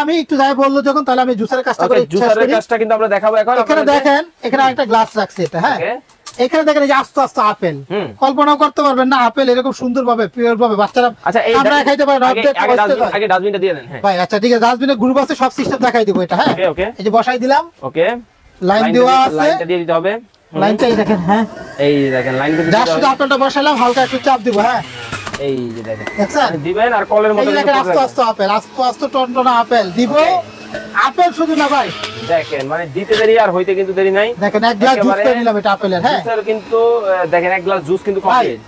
আমি একটু যাই বললো যখন, তাহলে আমি জুসারের কাজটা করে জুসারের কাজটা কিন্তু আমরা দেখাবো এখন। এখানে দেখেন, এখানে একটা গ্লাস রাখছি এটা, হ্যাঁ এখানে দেখেন এই যে আস্তে আস্তে আপেল, কল্পনাও করতে পারবেন না আপেল এরকম সুন্দর ভাবে পিওর ভাবে বাচ্চারা আমরা খাইতে পারে না। আগে ডাস্টবিনটা দিয়ে দেন। হ্যাঁ ভাই আচ্ছা ঠিক আছে, ডাস্টবিনের গ্রুপ আছে, সব সিস্টেম দেখাই দিব এটা। হ্যাঁ ওকে এই যে বসাই দিলাম, ওকে লাইন দেওয়া আছে, লাইনটা দিয়ে দিতে হবে। লাইনটাই দেখেন, হ্যাঁ এই দেখেন লাইনটা দিতে জাস্ট হবে। আপেলটা বসাইলাম, হালকা একটু চাপ দিব। হ্যাঁ এই যে দেখেন দেখছেন দিবেন আর কলের মতো এই দেখেন আস্তে আস্তে আপেল, আস্তে আস্তে টনটনা আপেল দিব। আপেল শুধু না ভাই, দেখেন মানে দিতে দেরি আর হইতে কিন্তু দেরি নাই। দেখেন এক গ্লাস জুস করে নিলাম এটা আপেলের। হ্যাঁ স্যার কিন্তু দেখেন এক গ্লাস জুস কিন্তু কমপ্লিট।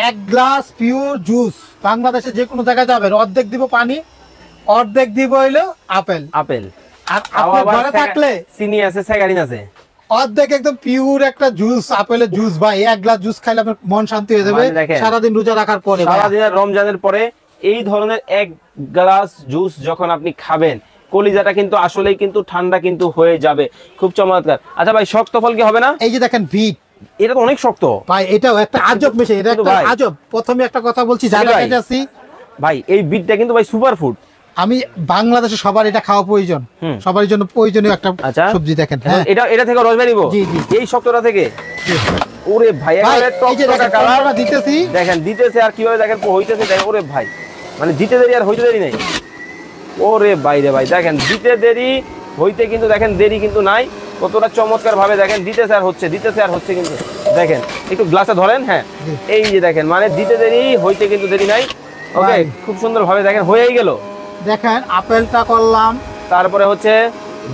এক গ্লাস পিওর জুস বাংলাদেশে যে কোনো জায়গায় যাবেন, অর্ধেক দিব পানি, অর্ধেক দিব হইলো আপেল। আপেল আর আপনি ঘরে থাকলে চিনি আছে, স্যাকারিন আছে, অর্ধেক একদম পিওর একটা জুস, আপেলের জুস। ভাই এক গ্লাস জুস খাইলে আপনার মন শান্তি হয়ে যাবে সারাদিন রোজা রাখার পরে, সারাদিনের রমজানের পরে এই ধরনের এক গ্লাস জুস যখন আপনি খাবেন, কলিজাটা কিন্তু আসলেই কিন্তু ঠান্ডা কিন্তু হয়ে যাবে। খুব চমৎকার। আচ্ছা ভাই শক্ত ফল কি হবে না? এই যে দেখেন বিট, এটা তো অনেক শক্ত ভাই, এটাও একটা আজব মেশিন, এটা একটা আজব। প্রথমে একটা কথা বলছি যারা খাইতেছি ভাই, এই বিটটা কিন্তু ভাই সুপার ফুড। আমি বাংলাদেশে সবার এটা খাওয়া প্রয়োজন, সবার জন্য প্রয়োজনীয় একটা সবজি। দেখেন এটা থেকে রসবাই নিব এই শক্তটা থেকে। ওরে ভাই একেবারে টকটকা কালার দিতেছি, দেখেন দিতেছে আর কিভাবে দেখেন হইতেছে। দেখেন ওরে ভাই মানে দিতে দেরি আর হইতে দেরি নাই। ওরে ভাই রে ভাই দেখেন দিতে দেরি হইতে কিন্তু দেখেন দেরি কিন্তু নাই। কতটা চমৎকার ভাবে দেখেন দিতেছে আর হচ্ছে, দিতেছে আর হচ্ছে। কিন্তু দেখেন একটু গ্লাসটা ধরেন। হ্যাঁ এই যে দেখেন মানে দিতে দেরি হইতে কিন্তু দেরি নাই। ওকে খুব সুন্দর ভাবে দেখেন হয়েই গেল। দেখেন আপেলটা করলাম, তারপরে হচ্ছে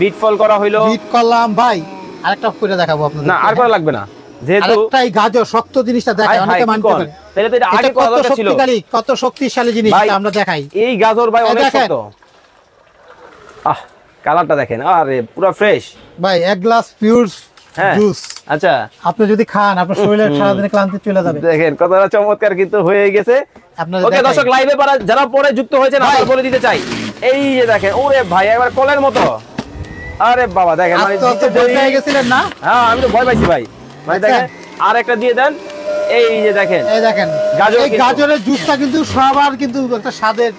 বিট ফল করা হইলো, বিট করলাম। ভাই আরেকটা করে দেখাবো আপনাদের। না আর করা লাগবে না, যেহেতু আরেকটাই গাজর শক্ত জিনিসটা দেখেন, অনেকে মানতে পারে তাহলে তো এটা আগে করা দরকার ছিল। কত শক্তিশালী জিনিসটা আমরা দেখাই। এই গাজর ভাই অনেক শক্ত। আহ কালারটা দেখেন, আরে পুরো ফ্রেশ ভাই। এক গ্লাস পিওর জুস, আচ্ছা আপনি যদি খান আপনার শরীরের সারাদিনের ক্লান্তি চলে যাবে। দেখেন কতটা চমৎকার কিন্তু হয়ে গেছে। ওকে দর্শক লাইভে যারা পরে যুক্ত হয়েছেন আবার বলে দিতে চাই, এই যে দেখেন ওরে ভাই একবার কলের মতো। আরে বাবা দেখেন মানে ভয় গেছিলেন না? হ্যাঁ আমি তো ভয় পাইছি ভাই। মানে দেখেন আর একটা দিয়ে দেন। এই যে দেখেন, এই দেখেন গাজরের জুসটা কিন্তু সবার কিন্তু একটা স্বাদের,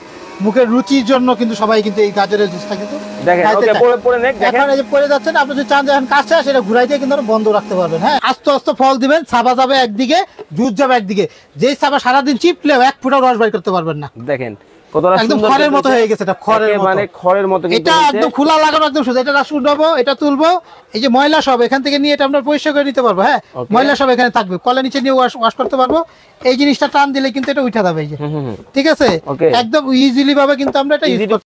মুখের রুচির জন্য কিন্তু সবাই কিন্তু এই গাজরের জুসটা কিন্তু দেখেন ওকে পরে নেক। দেখেন এই যে পরে যাচ্ছেন, আপনি যদি চান যখন কাজটা সেটা ঘুরাইতে কিন্তু বন্ধ রাখতে পারবেন। হ্যাঁ আস্তে আস্তে ফল দিবেন, ছাবা যাবে একদিকে, জুস যাবে একদিকে। যেই ছাবা সারাদিন চিপলেও এক ফুটাও রস বাইর করতে পারবেন না। দেখেন কতটা একদম খড়ের মতো হয়ে গেছে, এটা খড়ের মতো, মানে খড়ের মতো। এটা একদম খোলা লাগানো একদম সোজা। এটা রাস উঠাবো, এটা তুলবো, এই যে ময়লা সব এখান থেকে নিয়ে এটা আমরা পরিষ্কার করে নিতে পারবো। হ্যাঁ ময়লা সব এখানে থাকবে, কলের নিচে নিয়ে ওয়াশ করতে পারবো। এই জিনিসটা টান দিলে কিন্তু এটা উঠা যাবে, এই যে ঠিক আছে, একদম ইজিলি ভাবে কিন্তু আমরা এটা ইউজ